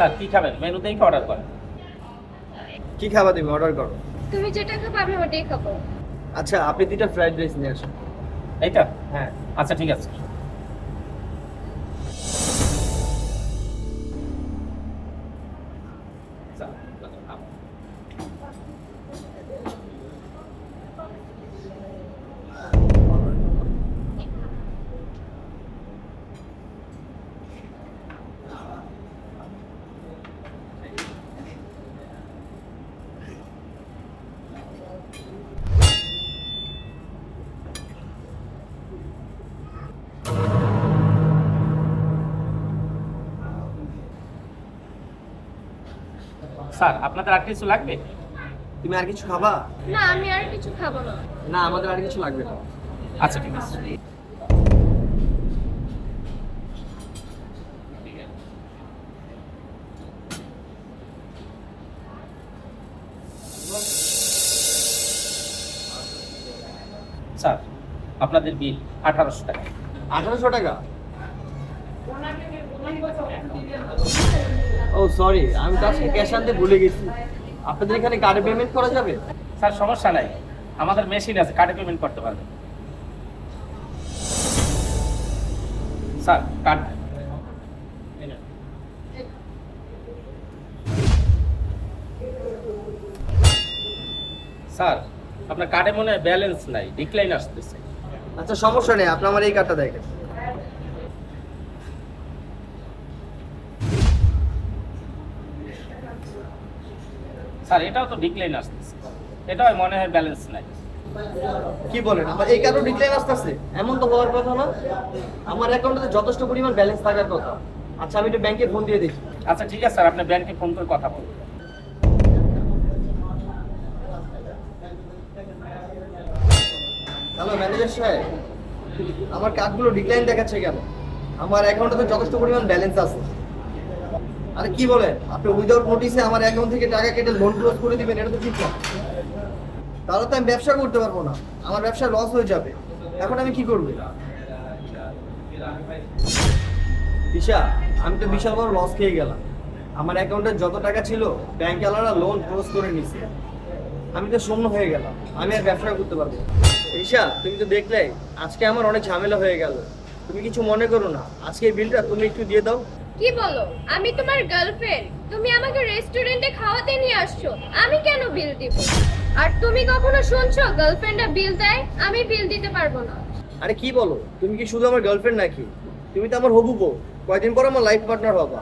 Sir কি খাবেন menu দেখে অর্ডার করেন। কি খাবার তুমি অর্ডার করো? তুমি যেটা খাবে আমি ওটাই খাবো। আচ্ছা আপনি 2টা ফ্রাইড রাইস নিয়ে আসুন। এইটা? হ্যাঁ। আচ্ছা ঠিক আছে। স্যার আপনাদের আর কিছু লাগবে? তুমি আর কিছু খাবা? না আমি আর কিছু খাবো না। না আমাদের আর কিছু লাগবে না। আচ্ছা ঠিক আছে। স্যার আপনাদের বিল 1800 টাকা। 1800 টাকা? ও সরি, আমি তো আজকে ক্যাশ আনতে ভুলে গেছি। আপনাদের এখানে কার্ডে পেমেন্ট করা যাবে? স্যার সমস্যা নাই, আমাদের মেশিন আছে, কার্ডে পেমেন্ট করতে পারবেন। Sir card. স্যার আপনার কার্ডে মনে হয় ব্যালেন্স নাই, ডিক্লাইন আসতেছে। আচ্ছা সমস্যা নেই, আপনি আমার এই কার্ডটা দেখেন। স্যার এটাও তো ডিক্লাইন আসতেছে, এটাও মনে হয় ব্যালেন্স নাই। কি বলেন, আমার এই কার্ডও ডিক্লাইন আসতেছে? এমন তো হওয়ার কথা না, আমার অ্যাকাউন্টে যথেষ্ট পরিমাণ ব্যালেন্স থাকার কথা। আচ্ছা আমি একটু ব্যাংকে ফোন দিয়ে দেখি। আচ্ছা ঠিক আছে স্যার, আপনি ব্যাংকে ফোন করে কথা বলুন। হ্যালো ম্যানেজার সাহেব, আমার কার্ডগুলো ডিক্লাইন দেখাচ্ছে কেন? আমার অ্যাকাউন্টে তো যথেষ্ট পরিমাণ ব্যালেন্স আছে। আরে কি বলেন, আপনি উইদাউট নোটিসে আমার অ্যাকাউন্ট থেকে টাকা কেটে লোন ক্লোজ করে দিবেন, এটা তো ঠিক না। তাহলে তো আমি ব্যবসা করতে পারবো না, আমার ব্যবসা লস হয়ে যাবে। এখন আমি কি করব? দিশা, আমি তো বিশাল বড় লস খেয়ে গেলাম। আমার অ্যাকাউন্টে যত টাকা ছিল ব্যাংক ওয়ালারা লোন ক্লোজ করে নিছে। আমি তো শূন্য হয়ে গেলাম, আমি আর ব্যবসা করতে পারবো না। দিশা, তুমি তো দেখলে আজকে আমার অনেক ঝামেলা হয়ে গেল। তুমি কিছু মনে করো না, আজকে এই বিলটা তুমি একটু দিয়ে দাও। কি বলো? আমি তোমার গার্লফ্রেন্ড, তুমি আমাকে রেস্টুরেন্টে খাওয়াতে নিয়ে আসছো, আমি কেন বিল দিব? আর তুমি কখনো শুনছো গার্লফ্রেন্ডরা বিল দেয়? আমি বিল দিতে পারবো না। আরে কি বলো, তুমি কি শুধু আমার গার্লফ্রেন্ড নাকি? তুমি তো আমার হবু বউ, কয়দিন পর আমার লাইফ পার্টনার হবা।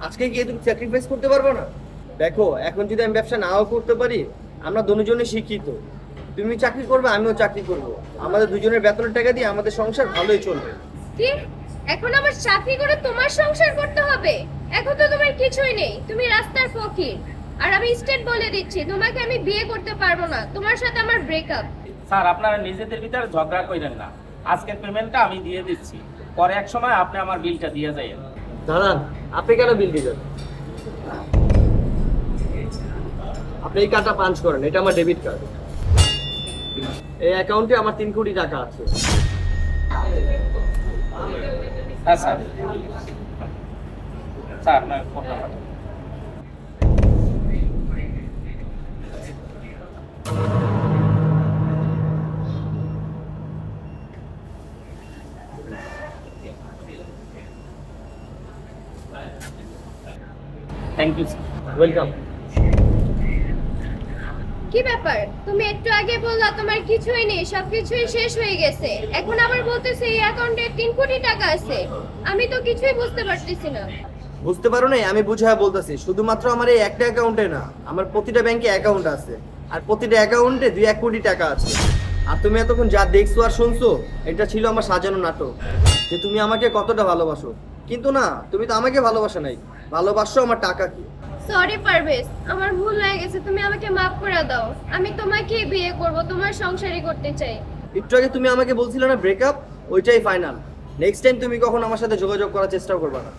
আজকে কি তুমি স্যাক্রিফাইস করতে পারবো না? দেখো এখন যদি আমি ব্যবসা নাও করতে পারি, আমরা দুজনে শিক্ষিত। তুমি চাকরি করবে, আমিও চাকরি করব। আমাদের দুজনের বেতনের টাকা দিয়ে আমাদের সংসার ভালোই চলবে। কি? এখন আমার চাকরি করে তোমার সংসার করতে হবে? এখন তো তোমার কিছুই নেই, তুমি রাস্তার ফকির। আর আমি স্টেট বলে দিচ্ছি, তোমাকে আমি বিয়ে করতে পারবো না, তোমার সাথে আমার ব্রেকআপ। স্যার আপনারা নিজেদের ভিতরে ঝগড়া করেন না, আজকের পেমেন্টটা আমি দিয়ে দিচ্ছি, পরে এক সময় আপনি আমার বিলটা দিয়ে যাবেন। দাদা, আপনি কেন বিল দিবেন? আপনি এই কার্ডটা পাঞ্চ করেন, এটা আমার ডেবিট কার্ড। এই অ্যাকাউন্টে আমার 3 কোটি টাকা আছে। হ্যাঁ স্যার, স্যার আপনার phone number. Thank you sir. Welcome. কি ব্যাপার? তুমি একটু আগে বললা তোমার কিছুই নেই, সবকিছুই শেষ হয়ে গেছে, এখন আবার বলতেছে এই অ্যাকাউন্টে 3 কোটি টাকা আছে। আমি তো কিছুই বুঝতে পারতেছি না। বুঝতে পারো না? আমি বুঝায় বলতেছি, শুধুমাত্র আমার এই একটা অ্যাকাউন্টে না, আমার প্রতিটা ব্যাংকে অ্যাকাউন্ট আছে, আর প্রতিটা অ্যাকাউন্টে 2-1 কোটি টাকা আছে। আর তুমি এতক্ষণ যা দেখছো আর শুনছো, এটা ছিল আমার সাজানো নাটক, যে তুমি আমাকে কতটা ভালোবাসো। কিন্তু না, তুমি তো আমাকে ভালোবাসো নাই, ভালোবাসো আমার টাকা কি। সরি পারভেজ, আমার ভুল হয়ে গেছে, তুমি আমাকে মাফ করে দাও। আমি তোমাকে বিয়ে করব, তোমার সংসারই করতে চাই। একটু আগে তুমি আমাকে বলছিলে না ব্রেকআপ, ওইটাই ফাইনাল। নেক্সট টাইম তুমি কখন আমার সাথে যোগাযোগ করার চেষ্টা করবে না।